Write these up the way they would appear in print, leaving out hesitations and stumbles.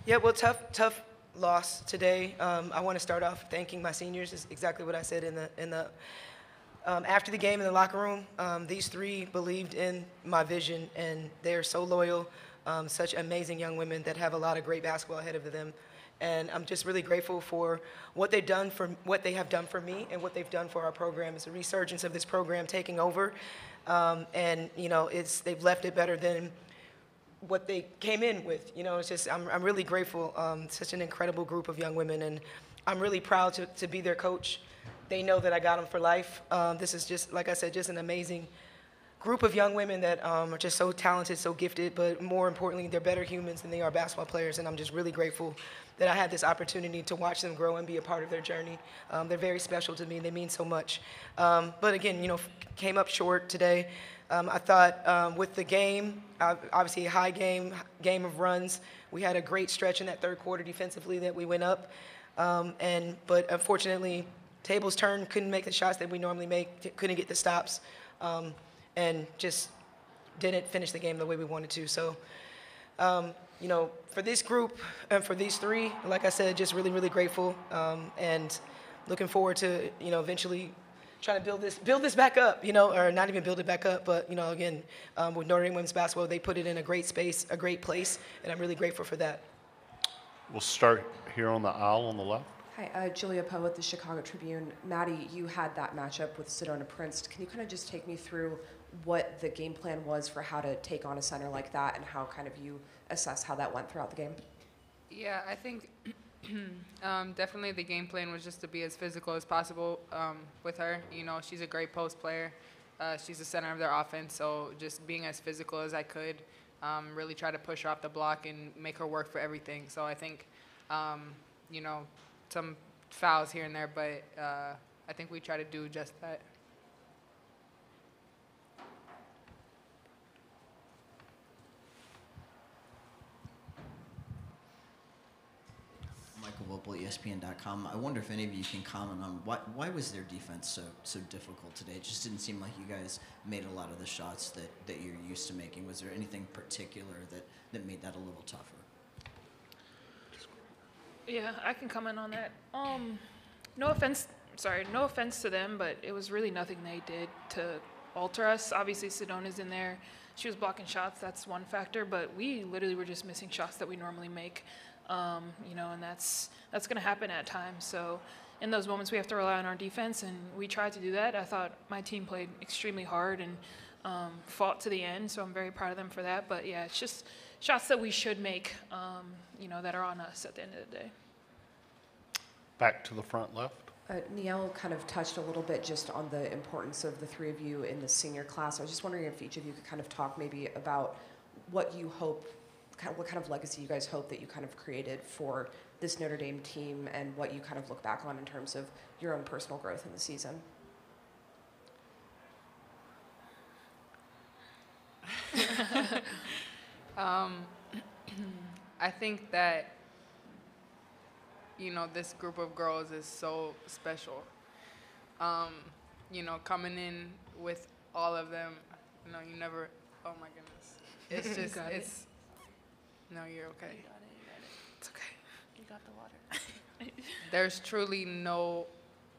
Yeah, well, tough loss today. I want to start off thanking my seniors. Is exactly what I said in the after the game in the locker room. These three believed in my vision, and they are so loyal. Such amazing young women that have a lot of great basketball ahead of them. And I'm just really grateful for what they have done for me and what they've done for our program. It's a resurgence of this program taking over, and they've left it better than what they came in with. It's just I'm really grateful. Such an incredible group of young women, and I'm really proud to be their coach. They know that I got them for life. This is just, like I said, just an amazing group of young women that are just so talented, so gifted, but more importantly, they're better humans than they are basketball players, and I'm just really grateful that I had this opportunity to watch them grow and be a part of their journey. They're very special to me. They mean so much. But again, came up short today. I thought with the game, obviously a high game of runs. We had a great stretch in that third quarter defensively that we went up. But unfortunately, tables turned, couldn't make the shots that we normally make, couldn't get the stops, and just didn't finish the game the way we wanted to. So, for this group and for these three, like I said, just really, really grateful, and looking forward to, eventually trying to build this back up, or not even build it back up, but, again, with Notre Dame women's basketball, they put it in a great space, a great place, and I'm really grateful for that. We'll start here on the aisle on the left. Hi, Julia Poe with the Chicago Tribune. Maddy, you had that matchup with Sedona Prince. Can you kind of just take me through what the game plan was for how to take on a center like that and how kind of you assess how that went throughout the game? Yeah, I think definitely the game plan was just to be as physical as possible with her. She's a great post player. She's the center of their offense, so just being as physical as I could, really try to push her off the block and make her work for everything. So I think, some fouls here and there, but I think we try to do just that. Michael Vopel, ESPN.com. I wonder if any of you can comment on why was their defense so difficult today? It just didn't seem like you guys made a lot of the shots that you're used to making. Was there anything particular that made that a little tougher? Yeah, I can comment on that. No offense to them, but it was really nothing they did to alter us. Obviously, Sedona's in there. She was blocking shots. That's one factor, but we literally were just missing shots that we normally make. And that's going to happen at times. So in those moments, we have to rely on our defense, and we tried to do that. I thought my team played extremely hard and fought to the end, so I'm very proud of them for that. But, yeah, it's just shots that we should make, that are on us at the end of the day. Back to the front left. Niele kind of touched a little bit just on the importance of the three of you in the senior class. I was just wondering if each of you could kind of talk maybe about what you hope, what kind of legacy you guys hope that you kind of created for this Notre Dame team and what you kind of look back on in terms of your own personal growth in the season. I think that, this group of girls is so special. Coming in with all of them, you never, oh my goodness. It's just, no, you're okay. You got it. It's okay. You got the water. There's truly no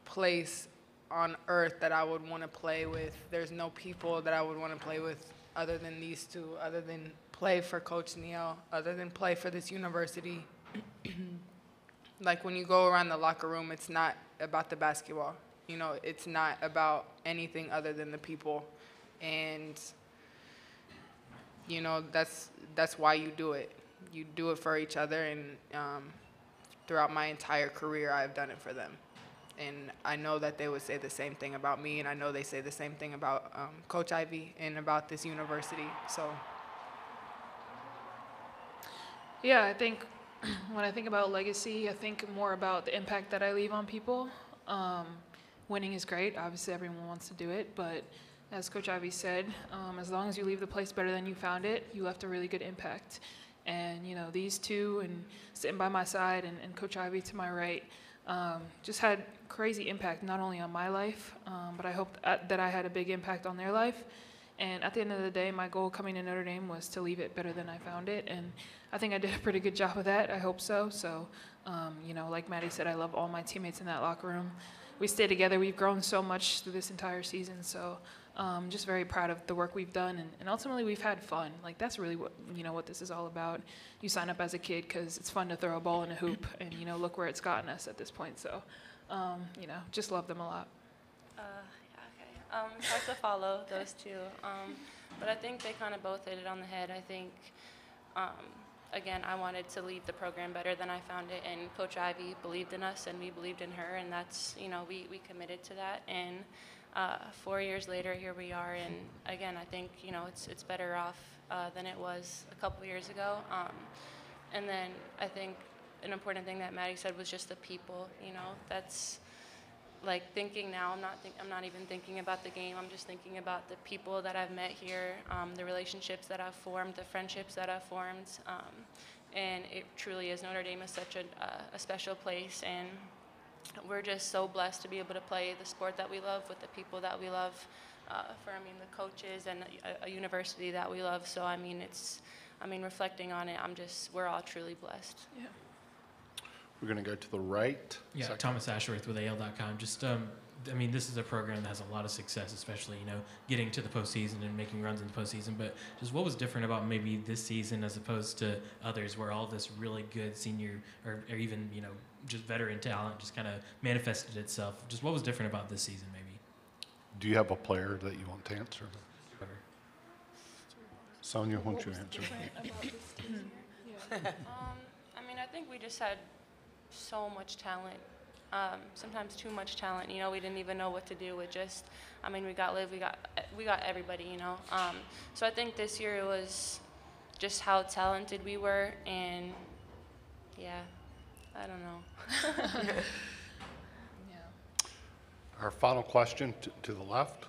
place on earth that I would want to play with. There's no people that I would want to play with other than these two, other than play for Coach Niele, other than play for this university. Like when you go around the locker room, it's not about the basketball. It's not about anything other than the people. And, that's why you do it. You do it for each other, and throughout my entire career, I've done it for them. And I know that they would say the same thing about me, and I know they say the same thing about Coach Ivey and about this university. So, yeah, I think when I think about legacy, I think more about the impact that I leave on people. Winning is great. Obviously, everyone wants to do it, but as Coach Ivey said, as long as you leave the place better than you found it, you left a really good impact. And, these two and sitting by my side and Coach Ivey to my right just had crazy impact, not only on my life, but I hope that I had a big impact on their life. And at the end of the day, my goal coming to Notre Dame was to leave it better than I found it. And I think I did a pretty good job of that. I hope so. So, you know, like Maddy said, I love all my teammates in that locker room. We stay together. We've grown so much through this entire season. So just very proud of the work we've done. And ultimately, we've had fun. Like, that's really what, you know, what this is all about. You sign up as a kid because it's fun to throw a ball in a hoop. And, you know, look where it's gotten us at this point. So, you know, just love them a lot. It's hard to follow those two, but I think they kind of both hit it on the head. I think, again, I wanted to leave the program better than I found it, and Coach Ivey believed in us, and we believed in her, and that's, you know, we committed to that. And 4 years later, here we are, and again, I think, you know, it's better off than it was a couple years ago. And then I think an important thing that Maddy said was just the people. You know, that's. Like, thinking now, I'm not even thinking about the game. I'm just thinking about the people that I've met here, the relationships that I've formed, the friendships that I've formed, and it truly is. Notre Dame is such a special place, and we're just so blessed to be able to play the sport that we love with the people that we love, the coaches and a university that we love. So reflecting on it, we're all truly blessed. Yeah. We're going to go to the right. Yeah, Second. Thomas Ashworth with AL.com. Just, this is a program that has a lot of success, especially, you know, getting to the postseason and making runs in the postseason. But just what was different about maybe this season as opposed to others where all this really good senior or even, you know, just veteran talent just kind of manifested itself? Just what was different about this season maybe? Do you have a player that you want to answer? Sonia, why don't you answer? I think we just had so much talent, sometimes too much talent. You know, we didn't even know what to do with just. We got Liv, we got everybody. You know, so I think this year it was just how talented we were, and yeah, I don't know. Our final question to the left.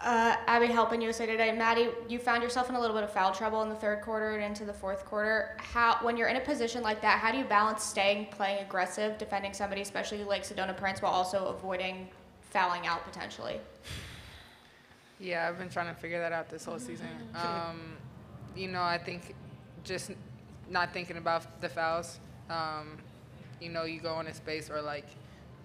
Abby helping USA Today. Maddy, you found yourself in a little bit of foul trouble in the third quarter and into the fourth quarter. When you're in a position like that, how do you balance playing aggressive, defending somebody, especially like Sedona Prince, while also avoiding fouling out potentially? Yeah, I've been trying to figure that out this whole season. You know, I think just not thinking about the fouls. You know, you go in a space where, like,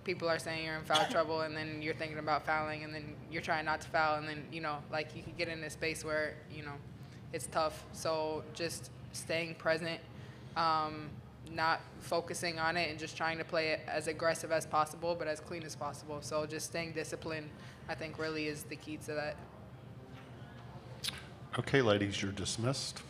people are saying you're in foul trouble, and then you're thinking about fouling, and then you're trying not to foul, and then, you know, like, you could get in a space where, you know, it's tough. So just staying present, not focusing on it, and just trying to play it as aggressive as possible, but as clean as possible. So just staying disciplined, I think, really is the key to that. Okay, ladies, you're dismissed.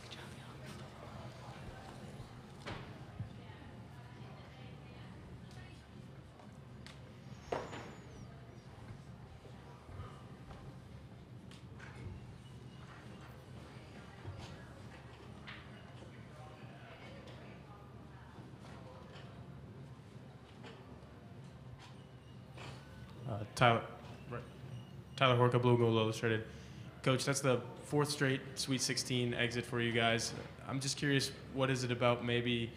Tyler Horka, Blue Gold Illustrated. Coach, that's the fourth straight Sweet 16 exit for you guys. I'm just curious, what is it about maybe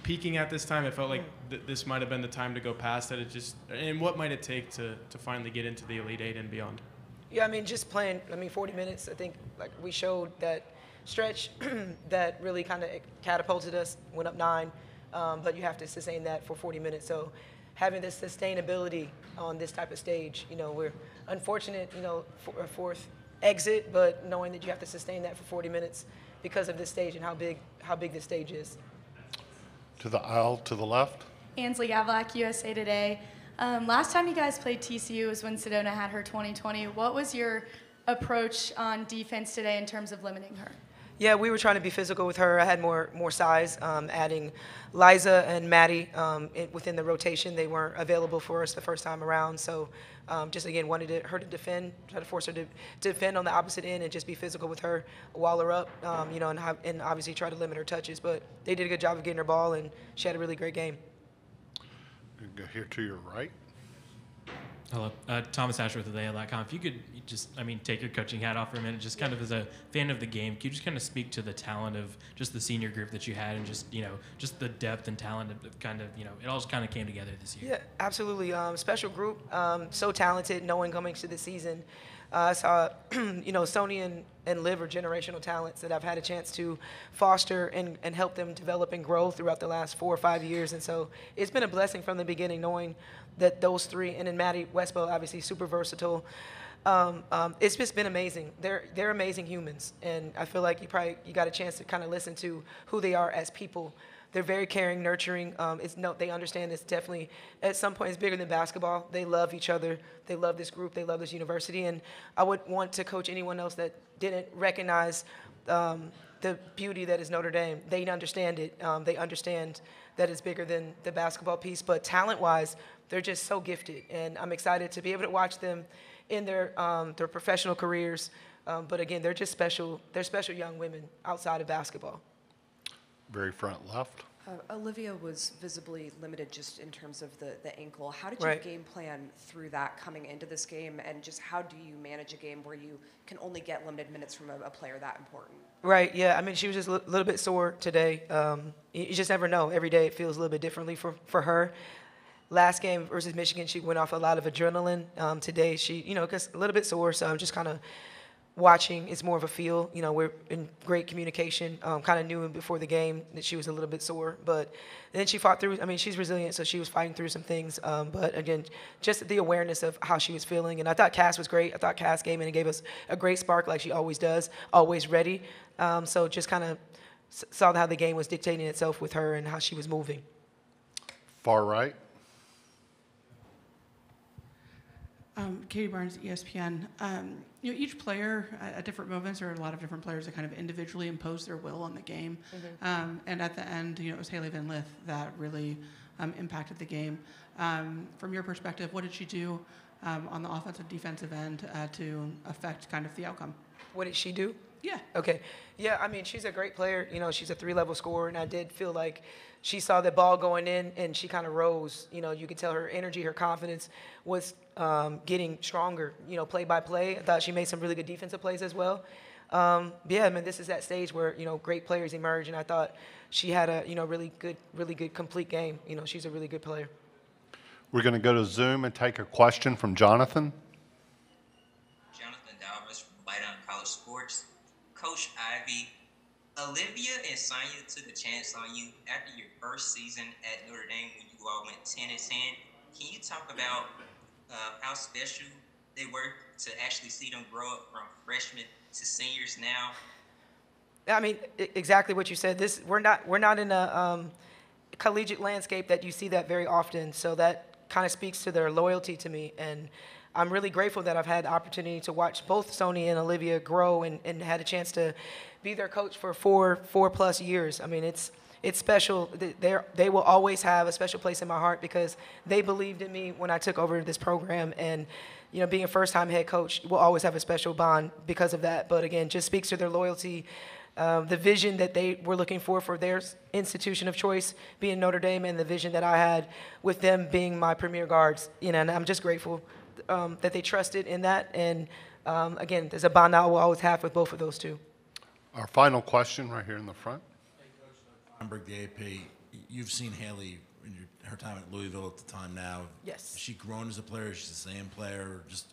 peaking at this time? It felt like this might have been the time to go past it. And what might it take to finally get into the Elite Eight and beyond? Yeah, just playing, 40 minutes, I think, like, we showed that stretch that really kind of catapulted us, went up 9, but you have to sustain that for 40 minutes. So having this sustainability on this type of stage, we're unfortunate, for a fourth exit, but knowing that you have to sustain that for 40 minutes because of this stage and how big this stage is. To the aisle to the left. Ansley Gavlak, USA Today. Last time you guys played TCU was when Sedona had her 2020. What was your approach on defense today in terms of limiting her? Yeah, we were trying to be physical with her. I had more size, adding Liza and Maddy within the rotation. They weren't available for us the first time around. So just, again, wanted her to defend, try to force her to defend on the opposite end and just be physical with her, wall her up, and obviously try to limit her touches. But they did a good job of getting her ball, and she had a really great game. Go here to your right. Hello, Thomas Ashworth with AL.com. If you could just, take your coaching hat off for a minute, just kind of as a fan of the game, could you just kind of speak to the talent of just the senior group that you had and just, just the depth and talent of kind of, it all just kind of came together this year? Yeah, absolutely. Special group, so talented, knowing coming to the season I saw, Sonia and Liv are generational talents that I've had a chance to foster and help them develop and grow throughout the last 4 or 5 years. And so it's been a blessing from the beginning knowing that those three, and then Maddy, Westbeld, obviously super versatile. It's just been amazing. They're amazing humans, and I feel like you got a chance to kind of listen to who they are as people. They're very caring, nurturing. They understand it's definitely, at some point, it's bigger than basketball. They love each other. They love this group. They love this university. And I would want to coach anyone else that didn't recognize the beauty that is Notre Dame. They understand it. They understand that it's bigger than the basketball piece. But talent-wise, they're just so gifted. And I'm excited to be able to watch them in their professional careers. But again, they're just special. They're special young women outside of basketball. Very front left. Olivia was visibly limited just in terms of the ankle. How did you Right. game plan through that coming into this game, and just how do you manage a game where you can only get limited minutes from a player that important? Right, yeah. I mean, she was just a little bit sore today. You just never know. Every day it feels a little bit differently for her. Last game versus Michigan, she went off a lot of adrenaline. Today, she, just a little bit sore, so I'm just kind of watching. It's more of a feel. We're in great communication. Kind of knew before the game that she was a little bit sore, but then she fought through. I mean, she's resilient, so she was fighting through some things. But again, just the awareness of how she was feeling. And I thought Cass was great. I thought Cass came in and gave us a great spark like she always does, always ready. So just kind of saw how the game was dictating itself with her and how she was moving. Far right. Katie Barnes, ESPN. Each player at different moments, or a lot of different players that kind of individually impose their will on the game. Mm-hmm. And at the end, it was Haley Van Lith that really impacted the game. From your perspective, what did she do on the offensive, defensive end to affect kind of the outcome? What did she do? Yeah. Okay. Yeah, I mean, she's a great player. She's a 3-level scorer, and I did feel like she saw the ball going in, and she kind of rose. You could tell her energy, her confidence was getting stronger, play by play. I thought she made some really good defensive plays as well. Yeah, I mean, this is that stage where, great players emerge, and I thought she had a, really good complete game. She's a really good player. We're going to go to Zoom and take a question from Jonathan. Jonathan Dalvis from Light on College Sports. Coach Ivey, Olivia and Sonia took a chance on you after your first season at Notre Dame when you all went 10-10. Can you talk about how special they were to actually see them grow up from freshmen to seniors now? I mean, exactly what you said. We're not in a collegiate landscape that you see that very often. So that kind of speaks to their loyalty to me, and I'm really grateful that I've had the opportunity to watch both Sonia and Olivia grow and had a chance to be their coach for four plus years. I mean, it's special. They will always have a special place in my heart because they believed in me when I took over this program, and being a first-time head coach will always have a special bond because of that. But again, just speaks to their loyalty, the vision that they were looking for their institution of choice being Notre Dame, and the vision that I had with them being my premier guards. And I'm just grateful that they trusted in that. And again, there's a bond I will always have with both of those two. Our final question right here in the front. Hamburg, the AP, you've seen Haley in her time at Louisville at the time now. Yes. Has she grown as a player? She's the same player? Just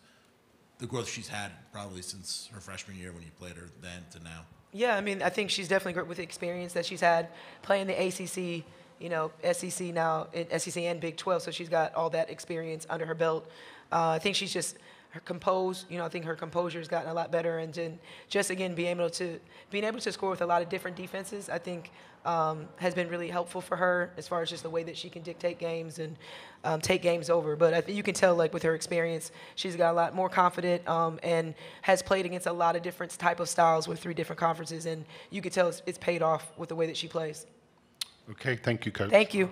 the growth she's had probably since her freshman year when you played her then to now. Yeah, I mean, I think she's definitely great with the experience that she's had playing the ACC, SEC now, SEC and Big 12, so she's got all that experience under her belt. I think she's just composed. I think her composure has gotten a lot better, and then just again being able to score with a lot of different defenses, I think has been really helpful for her as far as just the way that she can dictate games and take games over. But I think you can tell, like with her experience, she's got a lot more confident and has played against a lot of different type of styles with 3 different conferences, and you can tell it's paid off with the way that she plays. Okay, thank you, Coach. Thank you.